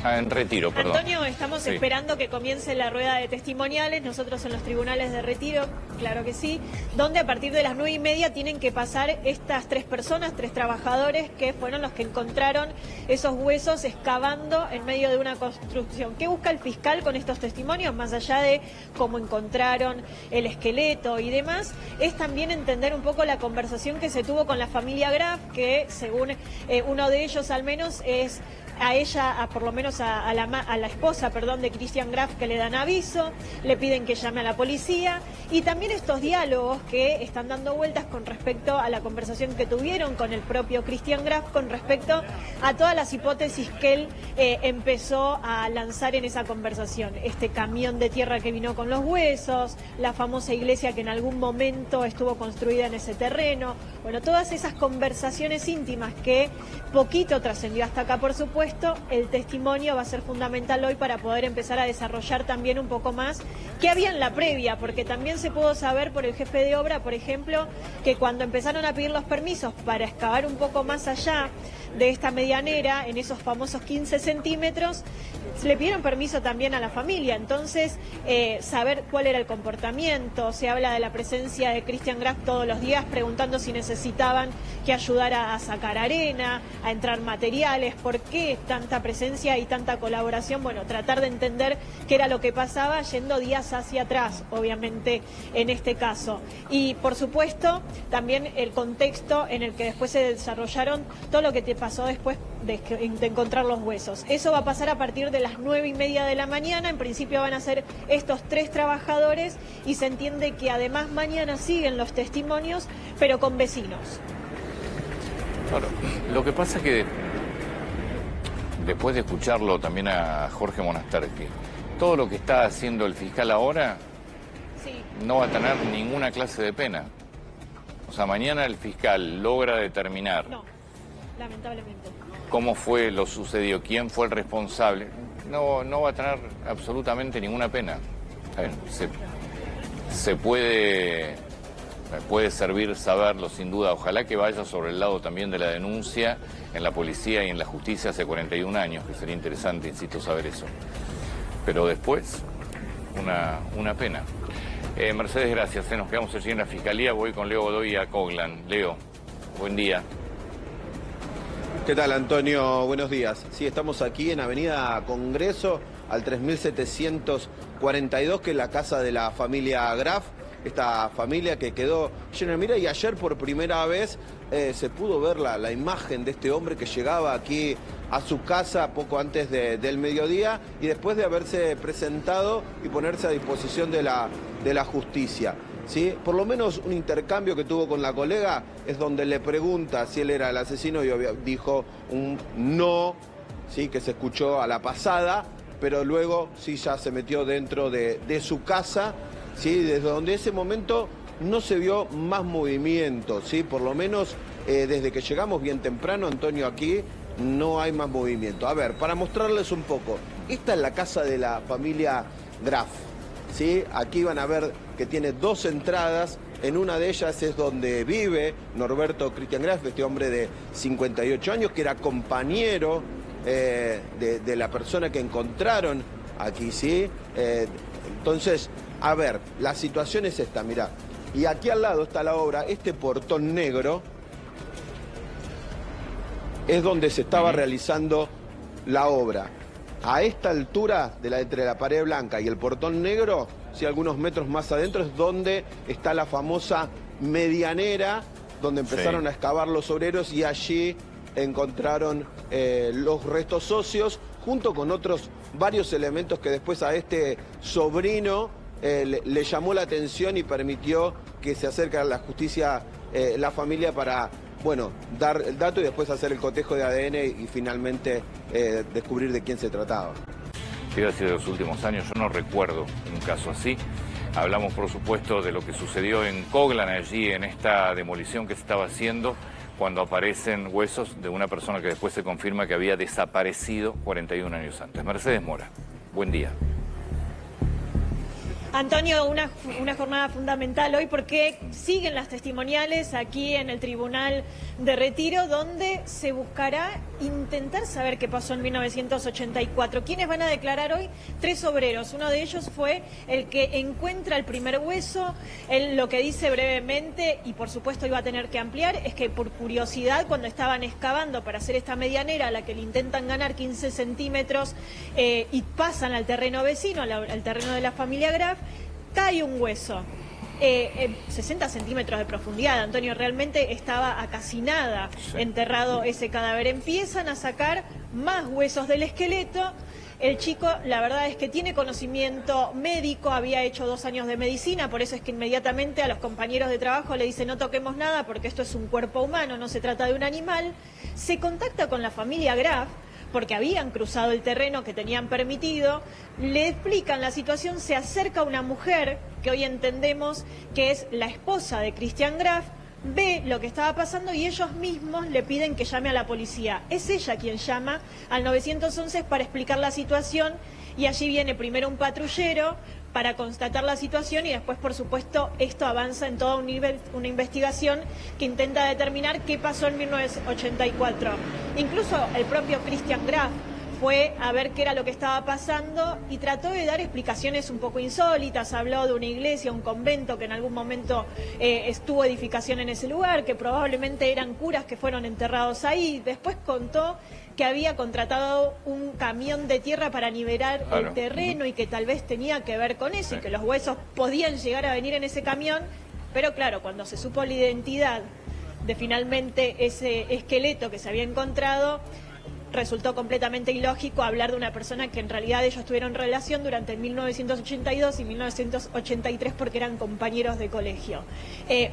Ah, en Retiro, perdón. Antonio, estamos esperando que comience la rueda de testimoniales, nosotros en los tribunales de Retiro, claro que sí, donde a partir de las 9:30 tienen que pasar estas 3 personas, 3 trabajadores que fueron los que encontraron esos huesos excavando en medio de una construcción. ¿Qué busca el fiscal con estos testimonios? Más allá de cómo encontraron el esqueleto y demás, es también entender un poco la conversación que se tuvo con la familia Graf, que según uno de ellos al menos es a ella, por lo menos a la esposa, perdón, de Christian Graf, que le dan aviso, le piden que llame a la policía, y también estos diálogos que están dando vueltas con respecto a la conversación que tuvieron con el propio Christian Graf con respecto a todas las hipótesis que él empezó a lanzar en esa conversación. Este camión de tierra que vino con los huesos, la famosa iglesia que en algún momento estuvo construida en ese terreno, bueno, todas esas conversaciones íntimas que poquito trascendió hasta acá, por supuesto. El testimonio va a ser fundamental hoy para poder empezar a desarrollar también un poco más qué había en la previa, porque también se pudo saber por el jefe de obra, por ejemplo, que cuando empezaron a pedir los permisos para excavar un poco más allá de esta medianera, en esos famosos 15 centímetros, le pidieron permiso también a la familia. Entonces, saber cuál era el comportamiento. Se habla de la presencia de Christian Graf todos los días, preguntando si necesitaban que ayudara a sacar arena, a entrar materiales, por qué tanta presencia y tanta colaboración. Bueno, tratar de entender qué era lo que pasaba yendo días hacia atrás, obviamente, en este caso. Y, por supuesto, también el contexto en el que después se desarrollaron todo lo que te pasó después de encontrar los huesos. Eso va a pasar a partir de las 9:30 de la mañana. En principio van a ser estos 3 trabajadores y se entiende que además mañana siguen los testimonios, pero con vecinos. Claro, lo que pasa es que después de escucharlo también a Jorge Monasterki, todo lo que está haciendo el fiscal ahora no va a tener ninguna clase de pena. O sea, mañana el fiscal logra determinar... No, lamentablemente. ¿Cómo fue lo sucedido? ¿Quién fue el responsable? No va a tener absolutamente ninguna pena. Se puede servir saberlo, sin duda. Ojalá que vaya sobre el lado también de la denuncia en la policía y en la justicia hace 41 años, que sería interesante, insisto, saber eso. Pero después, una pena. Mercedes, gracias. Nos quedamos allí en la Fiscalía. Voy con Leo Godoy a Coglan. Leo, buen día. ¿Qué tal, Antonio? Buenos días. Sí, estamos aquí en Avenida Congreso, al 3742, que es la casa de la familia Graf, esta familia que quedó llena de mira, y ayer por primera vez se pudo ver la imagen de este hombre que llegaba aquí a su casa poco antes del mediodía y después de haberse presentado y ponerse a disposición de la justicia. ¿Sí? Por lo menos un intercambio que tuvo con la colega es donde le pregunta si él era el asesino y dijo un no, ¿sí? Que se escuchó a la pasada, pero luego sí ya se metió dentro de su casa, ¿sí? Desde donde ese momento no se vio más movimiento, ¿sí? Por lo menos desde que llegamos bien temprano, Antonio, aquí no hay más movimiento. A ver, para mostrarles un poco, esta es la casa de la familia Graf. ¿Sí? Aquí van a ver que tiene 2 entradas, en una de ellas es donde vive Norberto Christian Graf, este hombre de 58 años, que era compañero de la persona que encontraron aquí, ¿sí? Entonces, a ver, la situación es esta, mirá, y aquí al lado está la obra, este portón negro es donde se estaba realizando la obra. A esta altura entre la pared blanca y el portón negro, sí, algunos metros más adentro, es donde está la famosa medianera, donde empezaron a excavar los obreros y allí encontraron los restos óseos, junto con otros varios elementos que después a este sobrino le llamó la atención y permitió que se acerque a la justicia la familia para... bueno, dar el dato y después hacer el cotejo de ADN y finalmente descubrir de quién se trataba. Sí, ha sido de los últimos años, yo no recuerdo un caso así. Hablamos, por supuesto, de lo que sucedió en Coglan, allí en esta demolición que se estaba haciendo, cuando aparecen huesos de una persona que después se confirma que había desaparecido 41 años antes. Mercedes Mora, buen día. Antonio, una jornada fundamental hoy porque siguen las testimoniales aquí en el Tribunal de Retiro, donde se buscará intentar saber qué pasó en 1984. ¿Quiénes van a declarar hoy? 3 obreros. Uno de ellos fue el que encuentra el primer hueso. Él lo que dice brevemente, y por supuesto iba a tener que ampliar, es que por curiosidad, cuando estaban excavando para hacer esta medianera, a la que le intentan ganar 15 centímetros y pasan al terreno vecino, al terreno de la familia Graf, cae un hueso. 60 centímetros de profundidad, Antonio, realmente estaba a casi nada enterrado ese cadáver. Empiezan a sacar más huesos del esqueleto. El chico, la verdad es que tiene conocimiento médico, había hecho 2 años de medicina, por eso es que inmediatamente a los compañeros de trabajo le dice: no toquemos nada porque esto es un cuerpo humano, no se trata de un animal. Se contacta con la familia Graf, porque habían cruzado el terreno que tenían permitido, le explican la situación, se acerca una mujer, que hoy entendemos que es la esposa de Christian Graf, ve lo que estaba pasando y ellos mismos le piden que llame a la policía. Es ella quien llama al 911 para explicar la situación, y allí viene primero un patrullero para constatar la situación, y después, por supuesto, esto avanza en toda una investigación que intenta determinar qué pasó en 1984. Incluso el propio Christian Graf fue a ver qué era lo que estaba pasando y trató de dar explicaciones un poco insólitas. Habló de una iglesia, un convento que en algún momento estuvo edificación en ese lugar, que probablemente eran curas que fueron enterrados ahí. Después contó que había contratado un camión de tierra para nivelar el terreno y que tal vez tenía que ver con eso, y que los huesos podían llegar a venir en ese camión. Pero claro, cuando se supo la identidad de finalmente ese esqueleto que se había encontrado, resultó completamente ilógico hablar de una persona que en realidad ellos tuvieron relación durante 1982 y 1983 porque eran compañeros de colegio.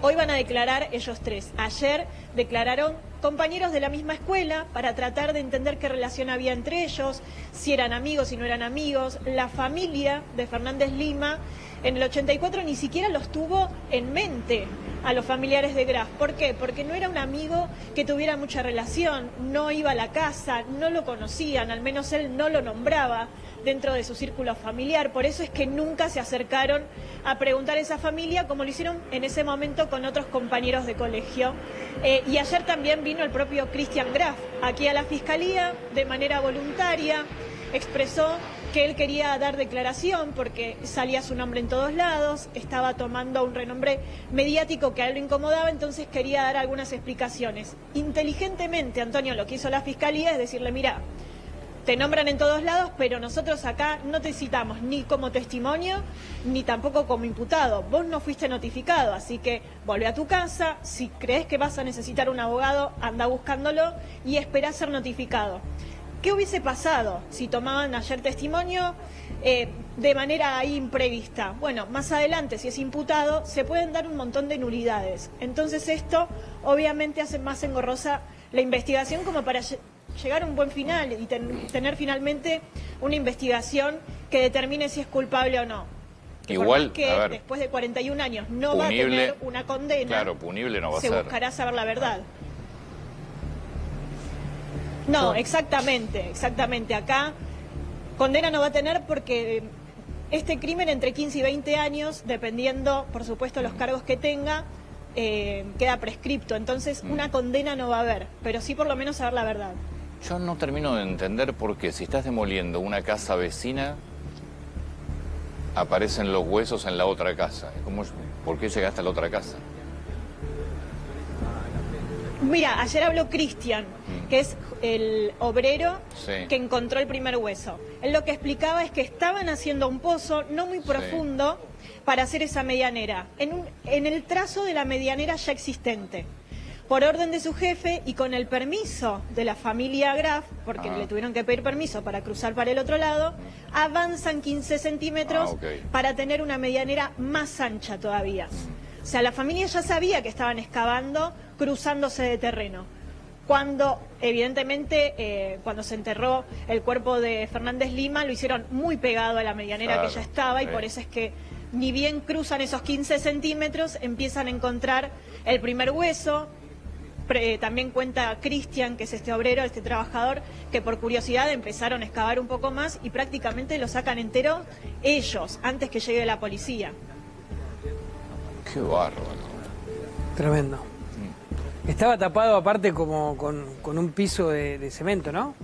Hoy van a declarar ellos 3. Ayer declararon compañeros de la misma escuela para tratar de entender qué relación había entre ellos, si eran amigos, si no eran amigos. La familia de Fernández Lima en el 84 ni siquiera los tuvo en mente a los familiares de Graf. ¿Por qué? Porque no era un amigo que tuviera mucha relación, no iba a la casa, no lo conocían, al menos él no lo nombraba dentro de su círculo familiar. Por eso es que nunca se acercaron a preguntar a esa familia, como lo hicieron en ese momento con otros compañeros de colegio. Y ayer también vino el propio Christian Graf aquí a la Fiscalía de manera voluntaria, expresó que él quería dar declaración porque salía su nombre en todos lados, estaba tomando un renombre mediático que a él lo incomodaba, entonces quería dar algunas explicaciones. Inteligentemente, Antonio, lo que hizo la Fiscalía es decirle: mira, te nombran en todos lados, pero nosotros acá no te citamos ni como testimonio, ni tampoco como imputado. Vos no fuiste notificado, así que volvé a tu casa. Si crees que vas a necesitar un abogado, anda buscándolo y esperá ser notificado. ¿Qué hubiese pasado si tomaban ayer testimonio de manera ahí imprevista? Bueno, más adelante, si es imputado, se pueden dar un montón de nulidades. Entonces esto obviamente hace más engorrosa la investigación, como para llegar a un buen final y tener finalmente una investigación que determine si es culpable o no. Igual, que después de 41 años no va a tener una condena, claro, punible no va a ser. Se buscará saber la verdad. No, exactamente. Acá condena no va a tener porque este crimen entre 15 y 20 años, dependiendo, por supuesto, los cargos que tenga, queda prescripto. Entonces, una condena no va a haber, pero sí por lo menos saber la verdad. Yo no termino de entender por qué si estás demoliendo una casa vecina, aparecen los huesos en la otra casa. ¿Por qué llegaste a la otra casa? Mira, ayer habló Christian, que es el obrero que encontró el primer hueso. Él lo que explicaba es que estaban haciendo un pozo no muy profundo para hacer esa medianera, en el trazo de la medianera ya existente. Por orden de su jefe y con el permiso de la familia Graf, porque le tuvieron que pedir permiso para cruzar para el otro lado, avanzan 15 centímetros para tener una medianera más ancha todavía. O sea, la familia ya sabía que estaban excavando, cruzándose de terreno. Cuando, evidentemente, cuando se enterró el cuerpo de Fernández Lima, lo hicieron muy pegado a la medianera que ya estaba, y por eso es que ni bien cruzan esos 15 centímetros, empiezan a encontrar el primer hueso. También cuenta Cristian, que es este obrero, este trabajador, que por curiosidad empezaron a excavar un poco más y prácticamente lo sacan entero ellos, antes que llegue la policía. Qué bárbaro. Tremendo. Estaba tapado aparte como con un piso de cemento, ¿no?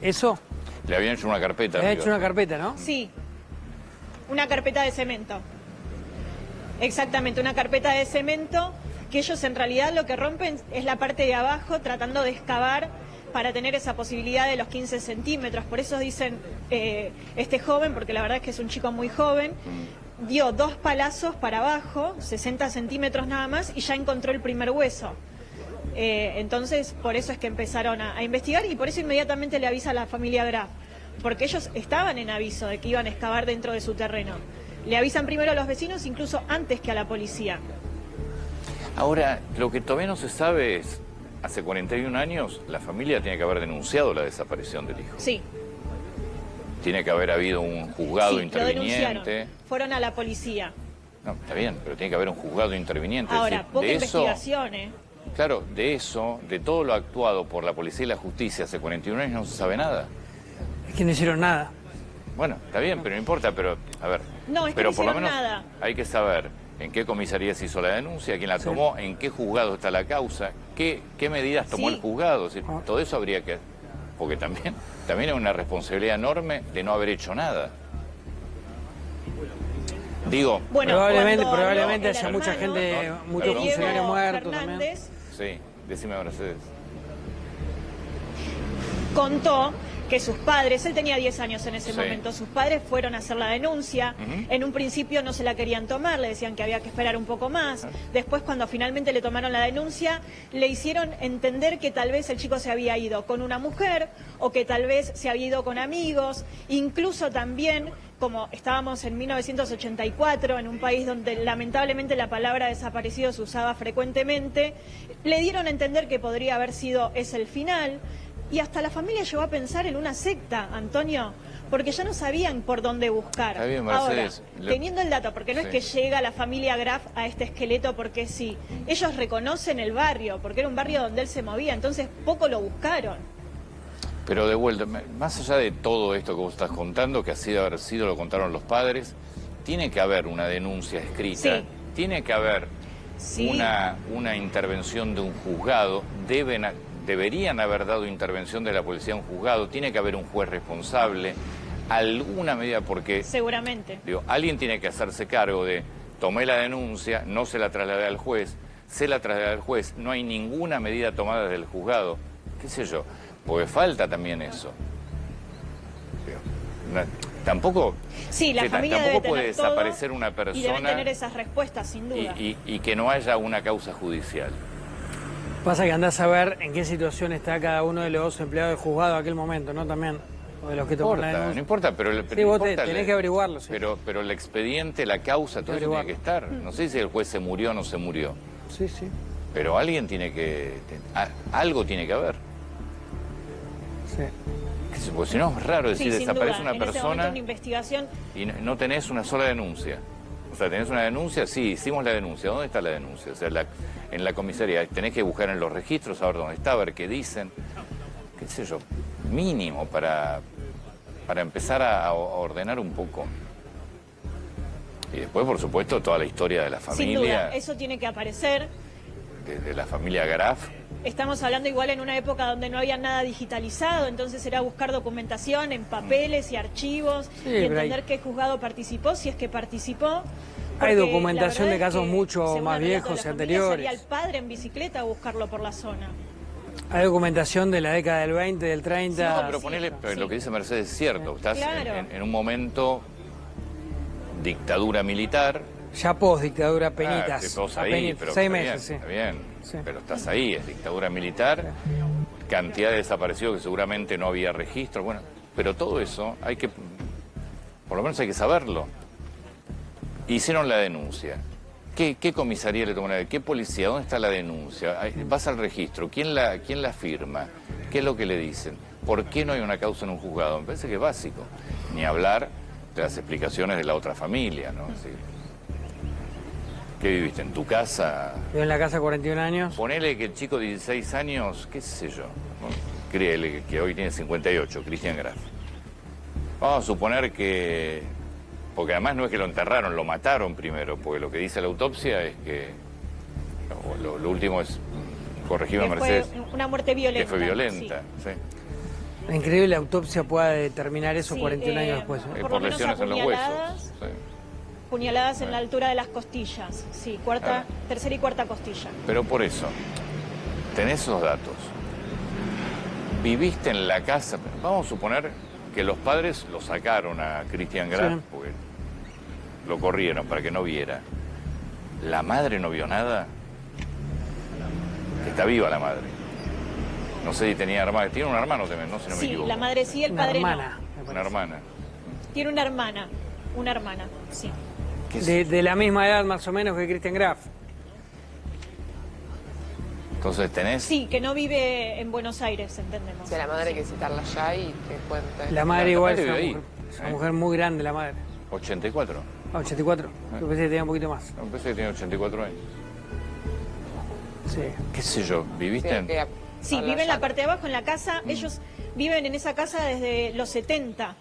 ¿Eso? Le habían hecho una carpeta. Le habían hecho una carpeta, ¿no? Sí, una carpeta de cemento. Exactamente, una carpeta de cemento que ellos en realidad lo que rompen es la parte de abajo tratando de excavar para tener esa posibilidad de los 15 centímetros. Por eso dicen, este joven, porque la verdad es que es un chico muy joven, dio 2 palazos para abajo, 60 centímetros nada más, y ya encontró el primer hueso. Entonces, por eso es que empezaron a investigar y por eso inmediatamente le avisa a la familia Graf, porque ellos estaban en aviso de que iban a excavar dentro de su terreno. Le avisan primero a los vecinos, incluso antes que a la policía. Ahora, lo que todavía no se sabe es, hace 41 años la familia tiene que haber denunciado la desaparición del hijo. Sí. Tiene que haber habido un juzgado Sí, interviniente. lo denunciaron. Fueron a la policía. No, está bien, pero tiene que haber un juzgado interviniente. Ahora, Es decir, poca de eso, investigación, claro, de eso, de todo lo actuado por la policía y la justicia hace 41 años no se sabe nada. Es que no hicieron nada. Bueno, está bien, pero no importa, pero a ver. No, es que pero no por lo hicieron menos nada. hay que saber en qué comisaría se hizo la denuncia, quién la tomó, en qué juzgado está la causa, qué medidas tomó Sí. el juzgado. Es decir, todo eso habría que... Porque también es una responsabilidad enorme de no haber hecho nada. Digo, Bueno, Probablemente cuando probablemente habló haya el mucha hermano, gente, muchos Diego funcionarios muertos Fernández, sí, decime, Mercedes. contó que sus padres, él tenía 10 años en ese Sí. momento, sus padres fueron a hacer la denuncia, Ujú. en un principio no se la querían tomar, le decían que había que esperar un poco más, después cuando finalmente le tomaron la denuncia, le hicieron entender que tal vez el chico se había ido con una mujer o que tal vez se había ido con amigos, incluso también, como estábamos en 1984, en un país donde lamentablemente la palabra desaparecido se usaba frecuentemente, le dieron a entender que podría haber sido ese el final. Y hasta la familia llegó a pensar en una secta, Antonio, porque ya no sabían por dónde buscar. Está bien, Mercedes. Ahora, teniendo el dato, porque no es Sí. que llega la familia Graf a este esqueleto porque sí, ellos reconocen el barrio, porque era un barrio donde él se movía, entonces poco lo buscaron. Pero de vuelta, más allá de todo esto que vos estás contando, que así de haber sido, lo contaron los padres, tiene que haber una denuncia escrita, Sí. tiene que haber Sí. una intervención de un juzgado, deberían haber dado intervención de la policía a un juzgado, tiene que haber un juez responsable, alguna medida, porque Seguramente. digo, alguien tiene que hacerse cargo de, tomé la denuncia, no se la trasladé al juez, se la trasladé al juez, no hay ninguna medida tomada desde el juzgado, qué sé yo, porque falta también eso. Digo, tampoco, Sí, la familia tampoco debe puede tener todo desaparecer una y deben persona tener esas respuestas, sin duda. y que no haya una causa judicial. Pasa que andás a ver en qué situación está cada uno de los empleados del juzgado en aquel momento, ¿no? También, o de los que toman la No denuncia. importa, pero Sí, vos tenés que averiguarlo, sí. Pero el expediente, la causa, todo eso tiene que estar. No sé si el juez se murió o no se murió, Sí, sí. pero alguien tiene que... algo tiene que haber. Sí. Qué sé, porque si no es raro decir, Sí, sin desaparece duda. una En ese momento persona una investigación. y no tenés una sola denuncia. O sea, tenés una denuncia, sí, hicimos la denuncia. ¿Dónde está la denuncia? O sea, en la comisaría. Tenés que buscar en los registros, a ver dónde está, a ver qué dicen. Qué sé yo, mínimo para empezar a ordenar un poco. Y después, por supuesto, toda la historia de la Sin familia, duda, eso tiene que aparecer. de la familia Graf. Estamos hablando igual en una época donde no había nada digitalizado, entonces era buscar documentación en papeles y archivos Sí, y pero entender hay- qué juzgado participó, si es que participó. Hay Porque documentación la de verdad es casos que, mucho según más el relato de viejos la y familia, anteriores. salía el padre en bicicleta a buscarlo por la zona. Hay documentación de la década del 20, del 30. No, pero ponele, sí. lo que dice Mercedes es cierto. Estás Claro. en un momento dictadura militar. Ya post dictadura penitas. Estás ahí, Apenitas, pero 6 está meses, bien, sí. está bien. Sí. Pero estás ahí, es dictadura militar, cantidad de desaparecidos que seguramente no había registro, bueno, pero todo eso hay que, por lo menos hay que saberlo. Hicieron la denuncia. ¿Qué comisaría le tomó la denuncia? ¿Qué policía? ¿Dónde está la denuncia? Vas al registro. ¿Quién la firma? ¿Qué es lo que le dicen? ¿Por qué no hay una causa en un juzgado? Me parece que es básico. Ni hablar de las explicaciones de la otra familia, ¿no? Es decir, ¿Qué viviste? ¿En tu casa? Vivo en la casa 41 años. Ponele que el chico de 16 años, qué sé yo, créele que hoy tiene 58, Cristian Graf. Vamos a suponer que, porque además no es que lo enterraron, lo mataron primero, porque lo que dice la autopsia es que, lo último es, corregime Que Mercedes, fue una muerte violenta. que fue violenta, sí. Increíble la autopsia pueda determinar eso Sí, 41 años después. por Por lo menos lesiones en los apuñaladas. huesos. Sí. Puñaladas en la altura de las costillas, sí, Claro. tercera y cuarta costilla. Pero por eso, tenés esos datos. Viviste en la casa, vamos a suponer que los padres lo sacaron a Cristian Graf, Sí. porque lo corrieron para que no viera. ¿La madre no vio nada? Está viva la madre. No sé si tenía hermano. Tiene un hermano también, ¿no? Si no me Sí, equivoco. la madre sí, el Una padre hermana. me Una parece. hermana. no. Tiene una hermana, sí. ¿Qué es? De la misma edad más o menos que Cristian Graf. Entonces tenés... Sí, que no vive en Buenos Aires, entendemos. O sea, la madre hay que citarla ya y que cuente. La madre La igual madre es una vive ahí. mujer, es una mujer muy grande, la madre. 84. 84. Yo pensé que tenía un poquito más. No, pensé que tenía 84 años. Sí. ¿Qué sé yo? Sí, ¿Viviste hay en...? que Sí, hablar vive en ya. la parte de abajo, en la casa. Ellos viven en esa casa desde los 70.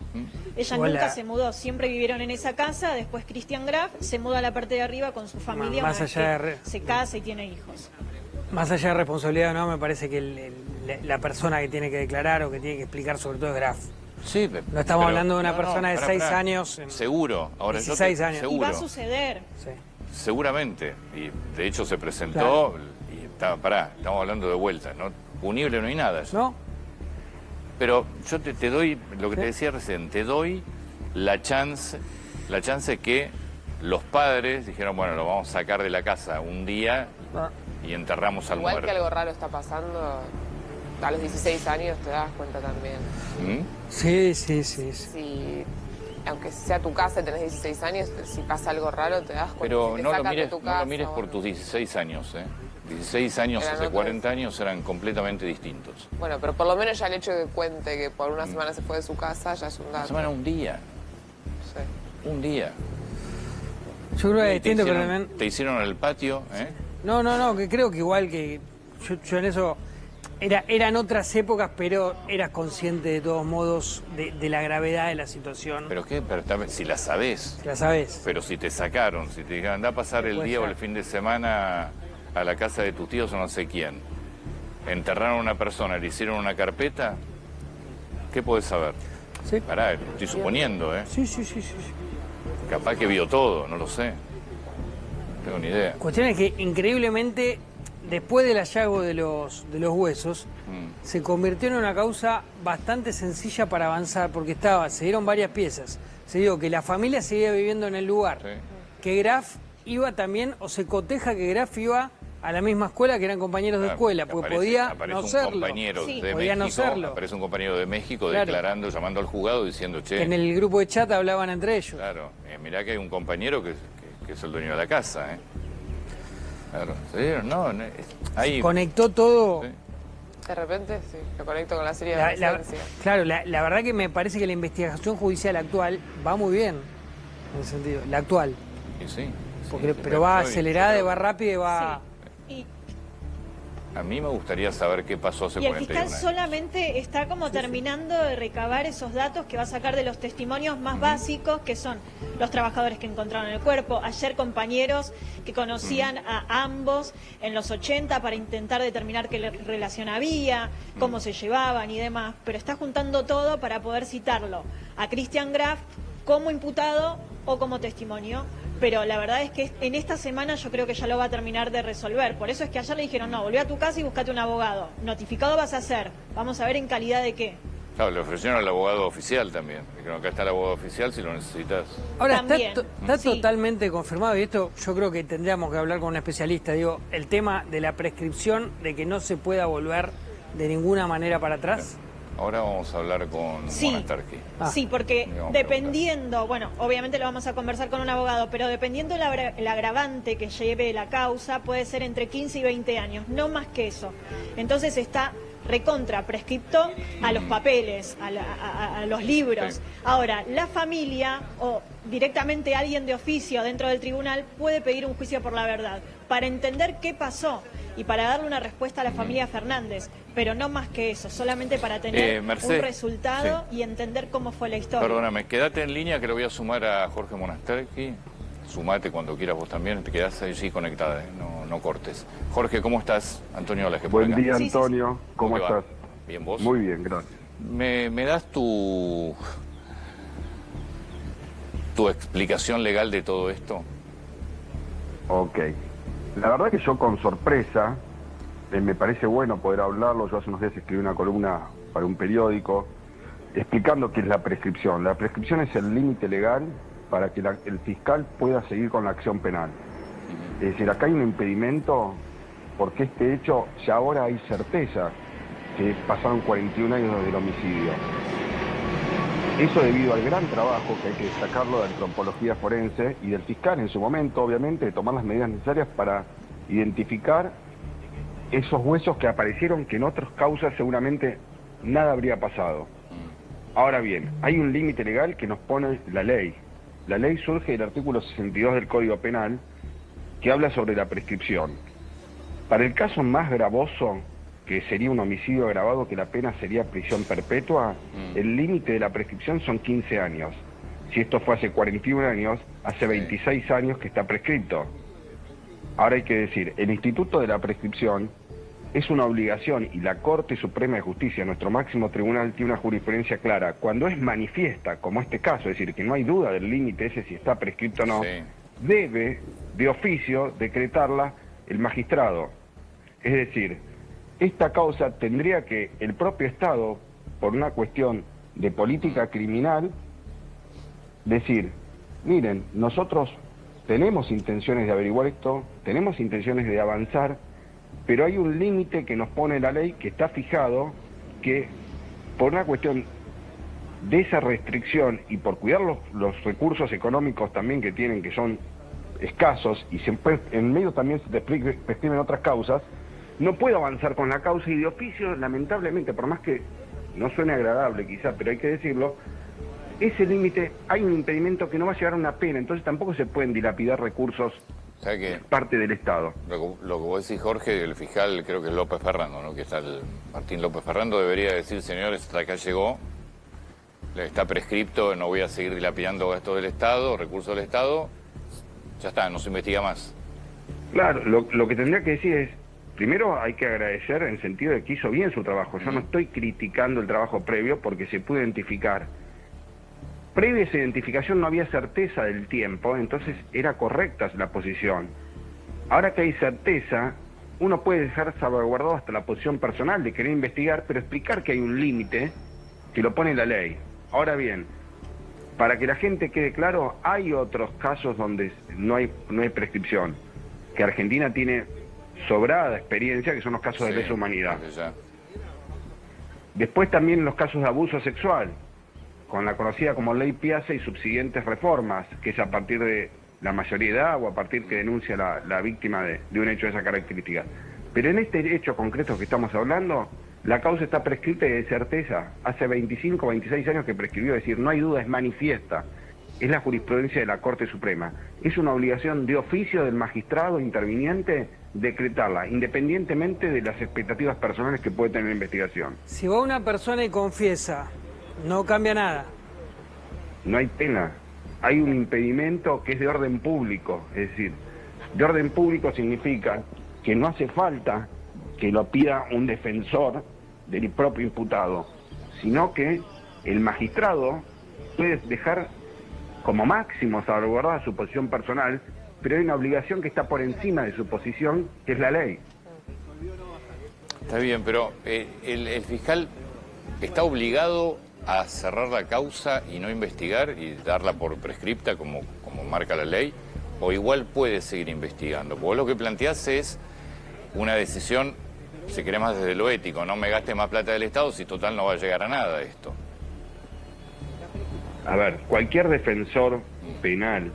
Ella Hola. nunca se mudó, siempre vivieron en esa casa. Después Cristian Graf se muda a la parte de arriba con su familia. Más una vez allá que de se casa y tiene hijos. Más allá de responsabilidad o no, me parece que la persona que tiene que declarar o que tiene que explicar sobre todo es Graf. Sí, No estamos hablando de una persona de 6 años. Seguro. Ahora, 16 años. Y va a Seguro. suceder. Sí. Seguramente. Y de hecho se presentó Claro. y estamos hablando de vuelta, ¿no? Punible no hay nada. ¿No? Pero yo te doy, lo que te Sí. decía recién, te doy la chance que los padres dijeron, bueno, lo vamos a sacar de la casa un día Ah. y enterramos al Igual muerto. que algo raro está pasando, a los 16 años te das cuenta también. ¿Mm? Sí. Si, aunque sea tu casa y tenés 16 años, si pasa algo raro te das cuenta. Pero si te no lo sacan de mires, tu no casa lo mires o por algo. tus 16 años, ¿eh? 16 años Eran hace otros. 40 años eran completamente distintos. Bueno, pero por lo menos ya el hecho de que cuente que por una semana se fue de su casa ya es un Una dato. semana, un día. Sí. Un día. Yo creo que es Y distinto, pero también... te hicieron el patio, ¿eh? No, que creo que igual que yo en eso eran otras épocas, pero eras consciente de todos modos de la gravedad de la situación. Pero qué, pero si la sabés. La sabes. Pero si te sacaron, si te dijeron, anda a pasar el Puede día o ser. el fin de semana a la casa de tus tíos o no sé quién, enterraron a una persona, le hicieron una carpeta, ¿qué podés saber? Sí. Pará, estoy suponiendo, ¿eh? Sí. Capaz que vio todo, no lo sé. No tengo ni idea. Cuestión es que increíblemente, después del hallazgo de los huesos, se convirtió en una causa bastante sencilla para avanzar, porque se dieron varias piezas. Se dio que la familia seguía viviendo en el lugar, Sí. que Graf iba también, o se coteja que Graf iba a la misma escuela, que eran compañeros de escuela, porque podía aparece no un serlo. compañero Sí. de Podía no México, serlo. aparece un compañero de México Claro. declarando, llamando al juzgado diciendo, che, Que en el grupo de chat hablaban entre ellos. claro, mirá que hay un compañero que es el dueño de la casa, ¿eh? Claro, ¿sí? No, hay... Conectó todo. Sí. De repente, sí, lo conecto con la serie de emergencia. Claro, la verdad que me parece que la investigación judicial actual va muy bien, en ese sentido, la actual. Y sí, Porque, sí, pero va yo acelerada, creo- va rápida y va... Sí. Y A mí me gustaría saber qué pasó hace Y el 41 fiscal años. solamente está como terminando de recabar esos datos que va a sacar de los testimonios más básicos, que son los trabajadores que encontraron el cuerpo, ayer compañeros que conocían a ambos en los 80 para intentar determinar qué relación había, cómo se llevaban y demás, pero está juntando todo para poder citarlo a Cristian Graf como imputado o como testimonio. Pero la verdad es que en esta semana yo creo que ya lo va a terminar de resolver. Por eso es que ayer le dijeron, no, volvé a tu casa y buscate un abogado. Notificado vas a ser. Vamos a ver en calidad de qué. Claro, le ofrecieron al abogado oficial también. Dijeron, acá está el abogado oficial si lo necesitas. Ahora, También, está sí. totalmente confirmado, y esto yo creo que tendríamos que hablar con un especialista, digo, el tema de la prescripción, de que no se pueda volver de ninguna manera para atrás. Ahora vamos a hablar con Sí. Monastarki. Ah. Sí, porque Le vamos a dependiendo, bueno, obviamente lo vamos a conversar con un abogado, pero dependiendo el agravante que lleve la causa, puede ser entre 15 y 20 años, no más que eso. Entonces está recontra prescripto a los papeles, a los libros. Sí. Ahora, la familia o directamente alguien de oficio dentro del tribunal puede pedir un juicio por la verdad para entender qué pasó y para darle una respuesta a la familia Fernández, pero no más que eso, solamente para tener Mercedes, un resultado sí. y entender cómo fue la historia. Perdóname, quédate en línea que lo voy a sumar a Jorge Monasterki. Sumate cuando quieras vos también, te quedás allí conectada, no cortes. Jorge, ¿cómo estás? Antonio Olaje por acá. Buen día, Sí, sí, sí. Antonio. ¿Cómo te va? estás? Bien, ¿vos? Muy bien, gracias. ¿Me das tu explicación legal de todo esto? Ok. La verdad que yo con sorpresa, me parece bueno poder hablarlo. Yo hace unos días escribí una columna para un periódico explicando qué es la prescripción. La prescripción es el límite legal para que el fiscal pueda seguir con la acción penal. Es decir, acá hay un impedimento porque este hecho ya ahora hay certeza que pasaron 41 años desde el homicidio. Eso debido al gran trabajo que hay que destacarlo de antropología forense y del fiscal en su momento, obviamente, de tomar las medidas necesarias para identificar esos huesos que aparecieron que en otras causas seguramente nada habría pasado. Ahora bien, hay un límite legal que nos pone la ley. La ley surge del artículo 62 del Código Penal que habla sobre la prescripción. Para el caso más gravoso, que sería un homicidio agravado, que la pena sería prisión perpetua, el límite de la prescripción son 15 años. Si esto fue hace 41 años, hace 26 años que está prescripto. Ahora hay que decir, el Instituto de la Prescripción es una obligación y la Corte Suprema de Justicia, nuestro máximo tribunal, tiene una jurisprudencia clara. Cuando es manifiesta, como este caso, es decir, que no hay duda del límite ese si está prescripto o no, Sí. debe de oficio decretarla el magistrado. Es decir, esta causa tendría que el propio Estado, por una cuestión de política criminal, decir, miren, nosotros tenemos intenciones de averiguar esto, tenemos intenciones de avanzar, pero hay un límite que nos pone la ley, que está fijado, que por una cuestión de esa restricción y por cuidar los recursos económicos también que tienen, que son escasos, y en medio también se prescriben otras causas, no puedo avanzar con la causa y de oficio, lamentablemente, por más que no suene agradable quizá, pero hay que decirlo, ese límite, hay un impedimento que no va a llegar a una pena, entonces tampoco se pueden dilapidar recursos ¿Sabes qué? parte del Estado. Lo que vos decís, Jorge, el fiscal creo que es López Ferrando, ¿no? Que está el Martín López Ferrando, debería decir, señores, hasta acá llegó, está prescripto, no voy a seguir dilapidando gastos del Estado, recursos del Estado, ya está, no se investiga más. Claro, lo que tendría que decir es, primero hay que agradecer en sentido de que hizo bien su trabajo. Yo no estoy criticando el trabajo previo porque se pudo identificar. Previa a esa identificación no había certeza del tiempo, entonces era correcta la posición. Ahora que hay certeza, uno puede dejar salvaguardado hasta la posición personal de querer investigar, pero explicar que hay un límite que lo pone la ley. Ahora bien, para que la gente quede claro, hay otros casos donde no hay prescripción, que Argentina tiene sobrada experiencia, que son los casos de lesa humanidad. Después también los casos de abuso sexual, con la conocida como Ley Piazza y subsiguientes reformas, que es a partir de la mayoría de edad o a partir que denuncia la víctima de un hecho de esa característica. Pero en este hecho concreto que estamos hablando, la causa está prescrita y de certeza. Hace 25 o 26 años que prescribió, es decir, no hay duda, es manifiesta. Es la jurisprudencia de la Corte Suprema. Es una obligación de oficio del magistrado interviniente decretarla, independientemente de las expectativas personales que puede tener la investigación. Si va una persona y confiesa, no cambia nada. No hay pena. Hay un impedimento que es de orden público. Es decir, de orden público significa que no hace falta que lo pida un defensor del propio imputado, sino que el magistrado puede dejar como máximo salvaguardada su posición personal, pero hay una obligación que está por encima de su posición, que es la ley. Está bien, pero el fiscal está obligado a cerrar la causa y no investigar y darla por prescripta como marca la ley, o igual puede seguir investigando. Porque vos lo que planteás es una decisión, si querés más desde lo ético, no me gaste más plata del Estado si total no va a llegar a nada esto. A ver, cualquier defensor penal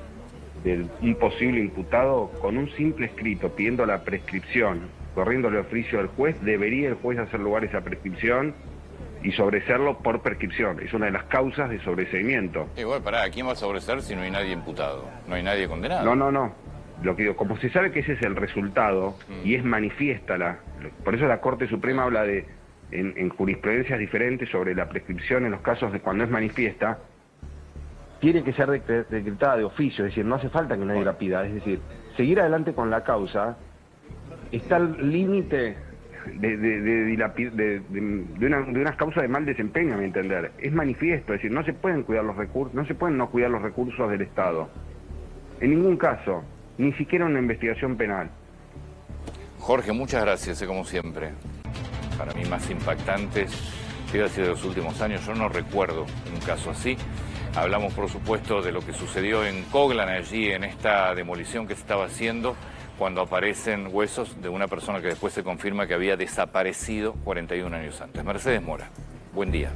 de un posible imputado, con un simple escrito pidiendo la prescripción, corriendo el oficio del juez, debería el juez hacer lugar a esa prescripción y sobreseerlo por prescripción. Es una de las causas de sobreseimiento. Igual, pará, ¿a quién va a sobreseer si no hay nadie imputado? ¿No hay nadie condenado? No. Lo que digo, como se sabe que ese es el resultado y es manifiesta por eso la Corte Suprema habla de, en jurisprudencias diferentes sobre la prescripción en los casos de cuando es manifiesta, tiene que ser decretada de oficio, es decir, no hace falta que nadie la pida, es decir, seguir adelante con la causa está al límite de unas causas de mal desempeño, a mi entender. Es manifiesto, es decir, no se pueden cuidar los recursos, no se pueden no cuidar los recursos del Estado. En ningún caso, ni siquiera una investigación penal. Jorge, muchas gracias, como siempre. Para mí más impactantes, que ha sido de los últimos años, yo no recuerdo un caso así. Hablamos, por supuesto, de lo que sucedió en Coglan, allí en esta demolición que se estaba haciendo, cuando aparecen huesos de una persona que después se confirma que había desaparecido 41 años antes. Mercedes Mora, buen día.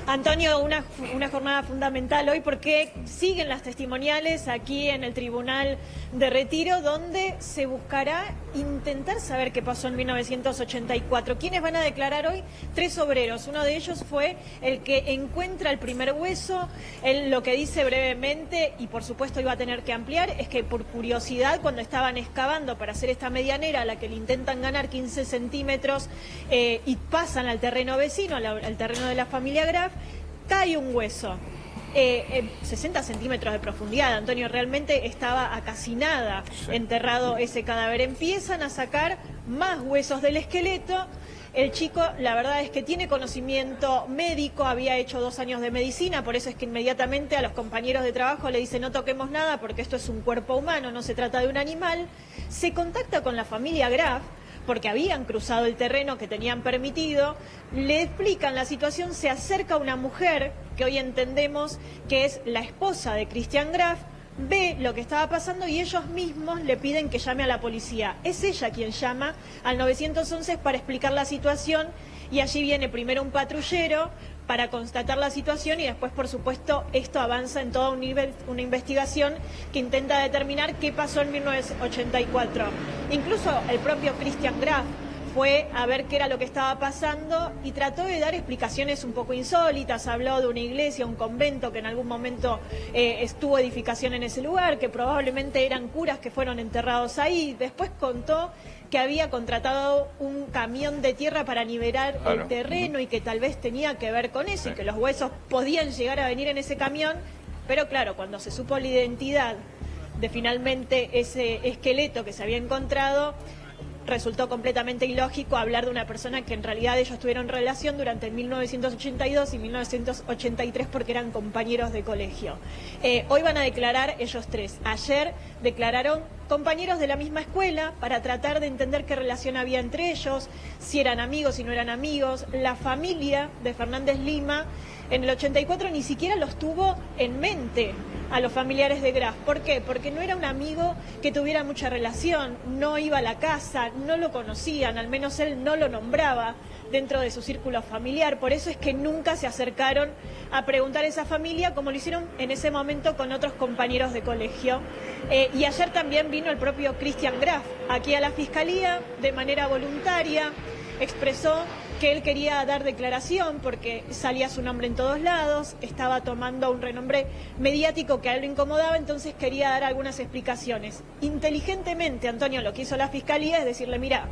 Antonio, una jornada fundamental hoy porque siguen las testimoniales aquí en el Tribunal de Retiro, donde se buscará intentar saber qué pasó en 1984. ¿Quiénes van a declarar hoy? 3 obreros. Uno de ellos fue el que encuentra el primer hueso. Él lo que dice brevemente, y por supuesto iba a tener que ampliar, es que por curiosidad, cuando estaban excavando para hacer esta medianera, a la que le intentan ganar 15 centímetros y pasan al terreno vecino, al terreno de la familia Graf, cae un hueso. 60 centímetros de profundidad, Antonio, realmente estaba a casi nada enterrado ese cadáver. Empiezan a sacar más huesos del esqueleto. El chico, la verdad es que tiene conocimiento médico, había hecho 2 años de medicina, por eso es que inmediatamente a los compañeros de trabajo le dice no toquemos nada porque esto es un cuerpo humano, no se trata de un animal. Se contacta con la familia Graf, porque habían cruzado el terreno que tenían permitido, le explican la situación, se acerca una mujer, que hoy entendemos que es la esposa de Christian Graf, ve lo que estaba pasando y ellos mismos le piden que llame a la policía. Es ella quien llama al 911 para explicar la situación y allí viene primero un patrullero para constatar la situación y después, por supuesto, esto avanza en toda una investigación que intenta determinar qué pasó en 1984. Incluso el propio Christian Graf fue a ver qué era lo que estaba pasando y trató de dar explicaciones un poco insólitas. Habló de una iglesia, un convento que en algún momento estuvo edificación en ese lugar, que probablemente eran curas que fueron enterrados ahí. Después contó que había contratado un camión de tierra para nivelar el terreno y que tal vez tenía que ver con eso y que los huesos podían llegar a venir en ese camión, pero claro, cuando se supo la identidad de finalmente ese esqueleto que se había encontrado, resultó completamente ilógico hablar de una persona que en realidad ellos tuvieron relación durante 1982 y 1983 porque eran compañeros de colegio. Hoy van a declarar ellos 3. Ayer declararon compañeros de la misma escuela para tratar de entender qué relación había entre ellos, si eran amigos, si no eran amigos. La familia de Fernández Lima en el 84 ni siquiera los tuvo en mente a los familiares de Graf. ¿Por qué? Porque no era un amigo que tuviera mucha relación, no iba a la casa, no lo conocían, al menos él no lo nombraba dentro de su círculo familiar. Por eso es que nunca se acercaron a preguntar a esa familia como lo hicieron en ese momento con otros compañeros de colegio. Y ayer también vino el propio Christian Graf aquí a la Fiscalía de manera voluntaria, expresó que él quería dar declaración porque salía su nombre en todos lados, estaba tomando un renombre mediático que a él lo incomodaba, entonces quería dar algunas explicaciones. Inteligentemente, Antonio, lo que hizo la Fiscalía es decirle, mira,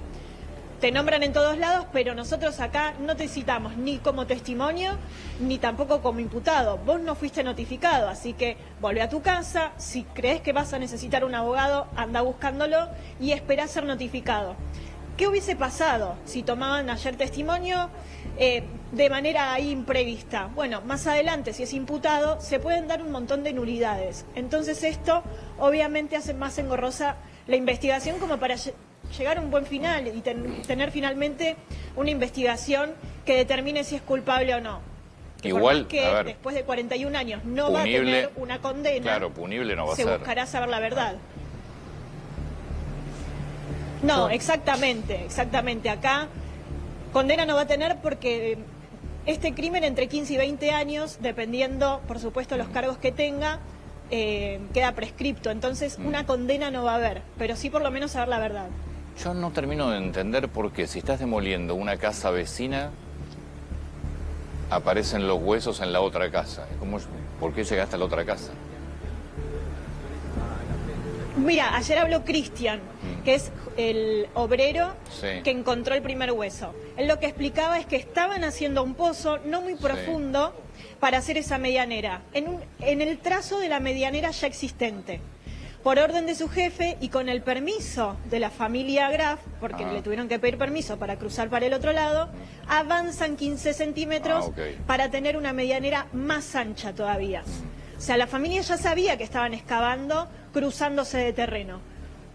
te nombran en todos lados, pero nosotros acá no te citamos ni como testimonio, ni tampoco como imputado. Vos no fuiste notificado, así que volvé a tu casa, si crees que vas a necesitar un abogado, anda buscándolo y esperá ser notificado. ¿Qué hubiese pasado si tomaban ayer testimonio de manera imprevista? Bueno, más adelante, si es imputado, se pueden dar un montón de nulidades. Entonces esto obviamente hace más engorrosa la investigación como para llegar a un buen final y tener finalmente una investigación que determine si es culpable o no. Igual, que a ver, después de 41 años no punible, va a tener una condena, claro, punible no va a se ser. buscará saber la verdad. No, exactamente. Acá condena no va a tener porque este crimen entre 15 y 20 años, dependiendo, por supuesto, los cargos que tenga, queda prescripto. Entonces, una condena no va a haber, pero sí por lo menos saber la verdad. Yo no termino de entender por qué, si estás demoliendo una casa vecina, aparecen los huesos en la otra casa. ¿Por qué llegaste a la otra casa? Mira, ayer habló Cristian, que es el obrero Sí. que encontró el primer hueso. Él lo que explicaba es que estaban haciendo un pozo no muy profundo para hacer esa medianera, en el trazo de la medianera ya existente. Por orden de su jefe y con el permiso de la familia Graf, porque le tuvieron que pedir permiso para cruzar para el otro lado, avanzan 15 centímetros para tener una medianera más ancha todavía. O sea, la familia ya sabía que estaban excavando, cruzándose de terreno.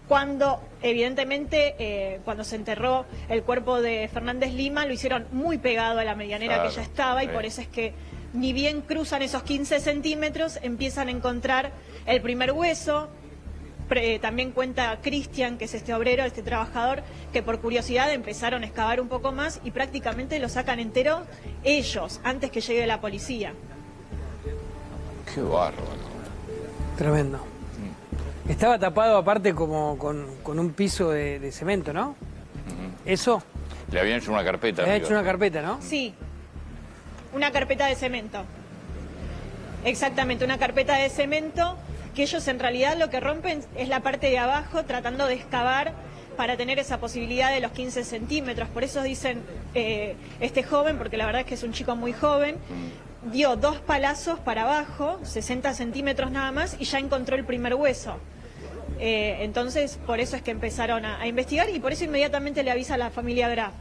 Cuando, evidentemente, cuando se enterró el cuerpo de Fernández Lima, lo hicieron muy pegado a la medianera que ya estaba y por eso es que ni bien cruzan esos 15 centímetros, empiezan a encontrar el primer hueso. También cuenta Cristian, que es este obrero, este trabajador, que por curiosidad empezaron a excavar un poco más y prácticamente lo sacan entero ellos, antes que llegue la policía. Qué bárbaro. Tremendo. Estaba tapado aparte como con un piso de cemento, ¿no? ¿Eso? Le habían hecho una carpeta. Le habían amigo. hecho una carpeta, ¿no? Sí, una carpeta de cemento. Exactamente, una carpeta de cemento que ellos en realidad lo que rompen es la parte de abajo tratando de excavar para tener esa posibilidad de los 15 centímetros. Por eso dicen este joven, porque la verdad es que es un chico muy joven, dio 2 palazos para abajo, 60 centímetros nada más, y ya encontró el primer hueso. Entonces, por eso es que empezaron a investigar y por eso inmediatamente le avisa a la familia Graf.